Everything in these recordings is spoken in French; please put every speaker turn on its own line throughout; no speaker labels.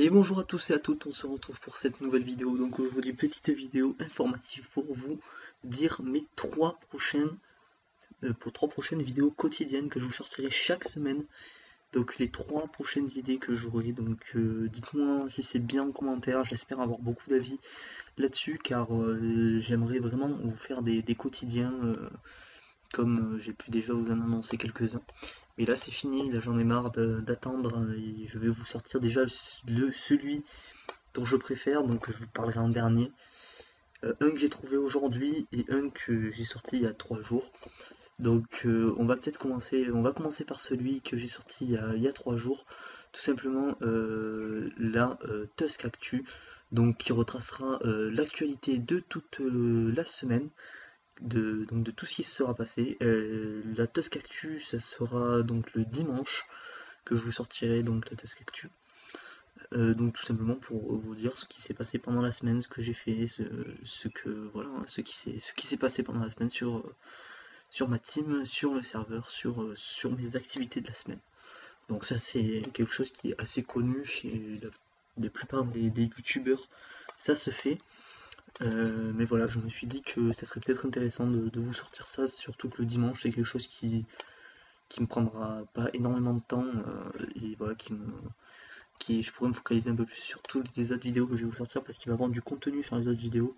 Et bonjour à tous et à toutes, on se retrouve pour cette nouvelle vidéo. Donc aujourd'hui, petite vidéo informative pour vous dire mes trois prochaines vidéos quotidiennes que je vous sortirai chaque semaine. Donc les trois prochaines idées que j'aurai. Donc dites-moi si c'est bien en commentaire, j'espère avoir beaucoup d'avis là-dessus car j'aimerais vraiment vous faire des quotidiens comme j'ai pu déjà vous en annoncer quelques-uns. Mais là c'est fini, là j'en ai marre d'attendre et je vais vous sortir déjà celui dont je préfère, donc je vous parlerai en dernier. Un que j'ai trouvé aujourd'hui et un que j'ai sorti il y a 3 jours. Donc on va peut-être commencer, on va commencer par celui que j'ai sorti il y a 3 jours. Tout simplement la Tusk Actu, donc qui retracera l'actualité de toute la semaine. Donc de tout ce qui se sera passé. La Tusk Actu, ça sera donc le dimanche que je vous sortirai donc la Tusk Actu. Donc tout simplement pour vous dire ce qui s'est passé pendant la semaine, ce que j'ai fait, ce qui s'est passé pendant la semaine sur ma team, sur le serveur, sur mes activités de la semaine. Donc ça c'est quelque chose qui est assez connu chez la plupart des youtubeurs, ça se fait. Mais voilà, je me suis dit que ça serait peut-être intéressant de vous sortir ça, surtout que le dimanche c'est quelque chose qui me prendra pas énormément de temps et voilà je pourrais me focaliser un peu plus sur toutes les autres vidéos que je vais vous sortir parce qu'il va y avoir du contenu sur les autres vidéos,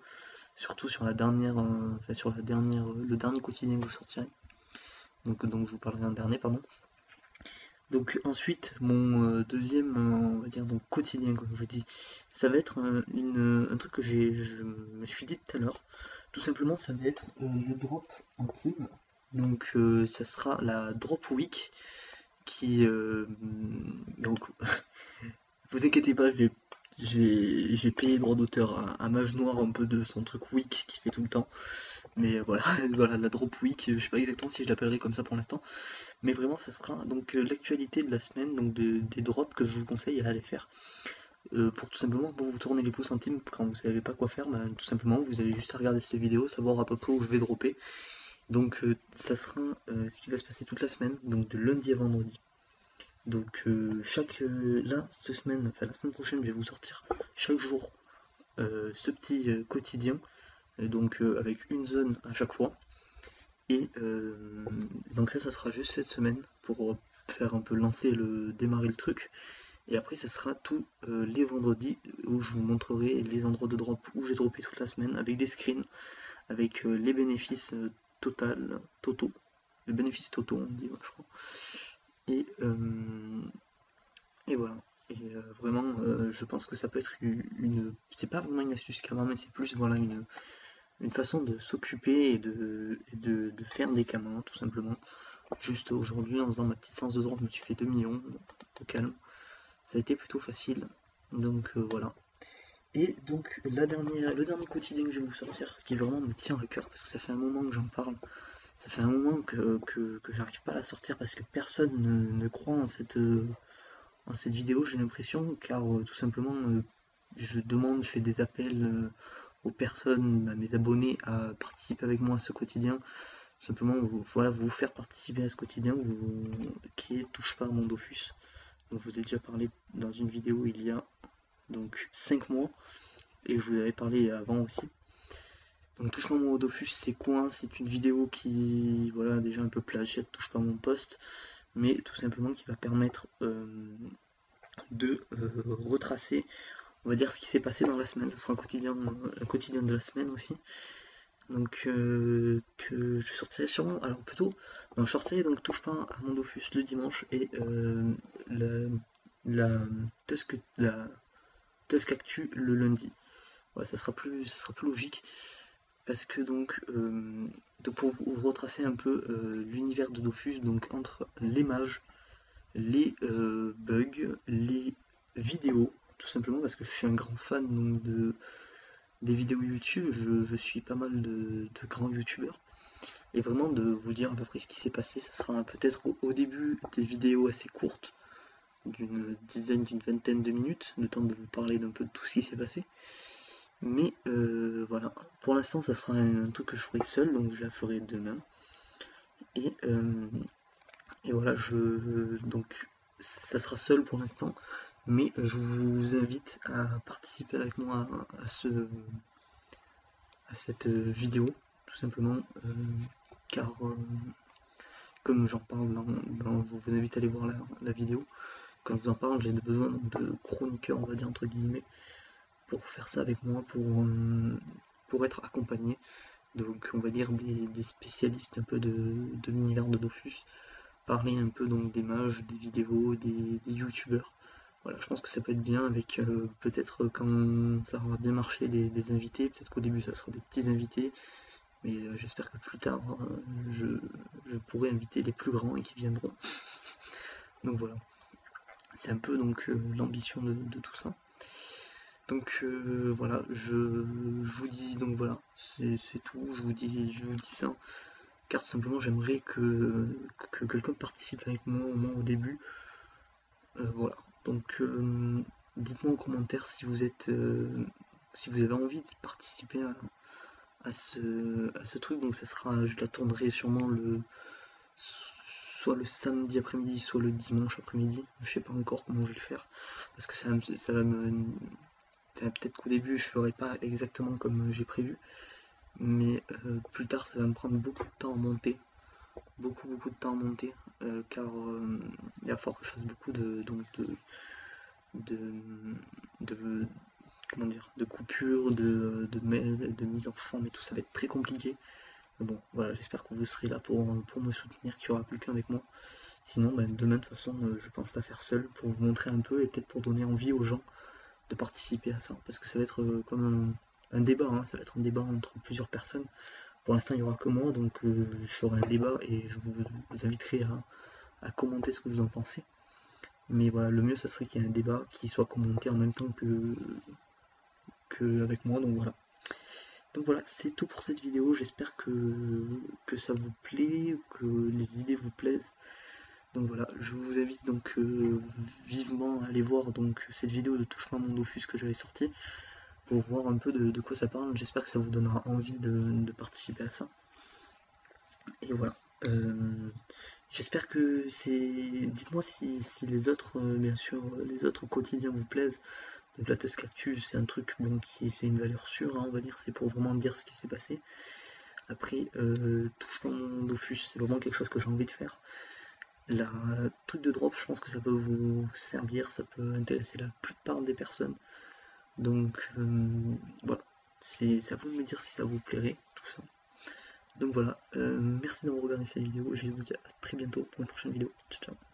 surtout sur la dernière, le dernier quotidien que je sortirai. Donc je vous parlerai un dernier, pardon. Donc ensuite, mon deuxième, on va dire donc quotidien, comme je dis, ça va être un truc que je me suis dit tout à l'heure. Tout simplement, ça va être le drop en team. Donc ça sera la drop week qui donc vous inquiétez pas, je vais payer droit d'auteur à Mage Noir un peu de son truc week qui fait tout le temps. Mais voilà, voilà la drop week, je sais pas exactement si je l'appellerai comme ça pour l'instant. Mais vraiment ça sera donc l'actualité de la semaine, donc des drops que je vous conseille à aller faire. Pour tout simplement pour vous tourner les pouces en team quand vous savez pas quoi faire, bah, tout simplement vous avez juste à regarder cette vidéo, savoir à peu près où je vais dropper. Donc ça sera ce qui va se passer toute la semaine, donc de lundi à vendredi. Donc là, cette semaine, enfin la semaine prochaine, je vais vous sortir chaque jour ce petit quotidien, donc avec une zone à chaque fois. Et donc ça sera juste cette semaine pour faire un peu démarrer le truc. Et après, ça sera tous les vendredis où je vous montrerai les endroits de drop où j'ai droppé toute la semaine avec des screens, avec les bénéfices totaux, les bénéfices totaux, on dit, ouais, je crois. Et voilà. Et vraiment, je pense que ça peut être c'est pas vraiment une astuce Kama, mais c'est plus voilà une façon de s'occuper et de faire des Kama, tout simplement. Juste aujourd'hui, en faisant ma petite séance de drop, je me suis fait 2 millions au calme. Ça a été plutôt facile. Donc voilà. Et donc le dernier quotidien que je vais vous sortir, qui vraiment me tient à cœur, parce que ça fait un moment que j'en parle, ça fait un moment que j'arrive pas à la sortir parce que personne ne croit en cette vidéo, j'ai l'impression, car tout simplement je fais des appels aux personnes, à mes abonnés à participer avec moi à ce quotidien. Tout simplement vous faire participer à ce quotidien qui est Touche pas à mon Dofus. Donc je vous ai déjà parlé dans une vidéo il y a donc 5 mois et je vous avais parlé avant aussi. Donc Touche pas à mon Dofus, c'est quoi? C'est une vidéo qui voilà déjà un peu plagiat, touche pas à mon poste, mais tout simplement qui va permettre de retracer, on va dire, ce qui s'est passé dans la semaine. Ça sera un quotidien de la semaine aussi. Donc que je sortirai sûrement, alors plutôt, non, je sortirai donc Touche pas à mon Dofus le dimanche et la Tusk Actu le lundi. Ouais, ça sera plus logique parce que donc pour vous retracer un peu l'univers de Dofus, donc entre les mages, les bugs, les vidéos, tout simplement parce que je suis un grand fan donc, des vidéos YouTube, je suis pas mal de grands youtubeurs. Et vraiment de vous dire à peu près ce qui s'est passé, ça sera peut-être au début des vidéos assez courtes, d'une dizaine, d'une vingtaine de minutes, le temps de vous parler d'un peu de tout ce qui s'est passé. Mais voilà, pour l'instant ça sera un truc que je ferai seul, donc je la ferai demain. Et voilà, donc ça sera seul pour l'instant. mais je vous invite à participer avec moi à cette vidéo, tout simplement, car comme j'en parle je vous invite à aller voir la vidéo, quand je vous en parle, j'ai besoin de chroniqueurs, on va dire entre guillemets, pour faire ça avec moi, pour être accompagné, donc on va dire des spécialistes un peu de l'univers de Dofus, parler un peu donc des mages, des vidéos, des youtubeurs. Voilà, je pense que ça peut être bien avec peut-être quand ça aura bien marché des invités, peut-être qu'au début ça sera des petits invités, mais j'espère que plus tard je pourrai inviter les plus grands et qui viendront. Donc voilà, c'est un peu donc l'ambition de tout ça. Donc voilà, je vous dis donc voilà, c'est tout, je vous dis ça, car tout simplement j'aimerais que quelqu'un participe avec moi au moins au début. Voilà, donc dites-moi en commentaire si vous êtes si vous avez envie de participer à ce truc, donc ça sera, je la tournerai sûrement soit le samedi après-midi, soit le dimanche après-midi, je sais pas encore comment je vais le faire, parce que ça va me peut-être qu'au début je ferai pas exactement comme j'ai prévu, mais plus tard ça va me prendre beaucoup de temps à monter, beaucoup de temps à monter, car il va falloir que je fasse beaucoup de, de comment dire, de coupures, de mise en forme et tout, ça va être très compliqué. Mais bon, voilà, j'espère que vous serez là pour me soutenir, qu'il y aura quelqu'un avec moi. Sinon, ben, demain, de toute façon, je pense la faire seul pour vous montrer un peu et peut-être pour donner envie aux gens de participer à ça. Parce que ça va être comme un débat, hein, ça va être un débat entre plusieurs personnes. Pour l'instant, il n'y aura que moi, donc je ferai un débat et je vous inviterai à commenter ce que vous en pensez. Mais voilà, le mieux, ça serait qu'il y ait un débat qui soit commenté en même temps que avec moi, donc voilà, c'est tout pour cette vidéo, j'espère que ça vous plaît, que les idées vous plaisent. Donc voilà, je vous invite donc vivement à aller voir donc cette vidéo de Touche pas à mon Dofus que j'avais sortie, pour voir un peu de quoi ça parle. J'espère que ça vous donnera envie de participer à ça. Et voilà. J'espère que c'est... Dites-moi si les autres, bien sûr, les autres quotidiens vous plaisent. Donc la Tusk Cactus, c'est un truc bon, c'est une valeur sûre, hein, on va dire, c'est pour vraiment dire ce qui s'est passé. Après, touche pas mon Dofus, c'est vraiment quelque chose que j'ai envie de faire. La truc de drop, je pense que ça peut vous servir, ça peut intéresser la plupart des personnes. Donc voilà, c'est à vous de me dire si ça vous plairait, tout ça. Donc voilà, merci d'avoir regardé cette vidéo, je vous dis à très bientôt pour une prochaine vidéo. Ciao ciao.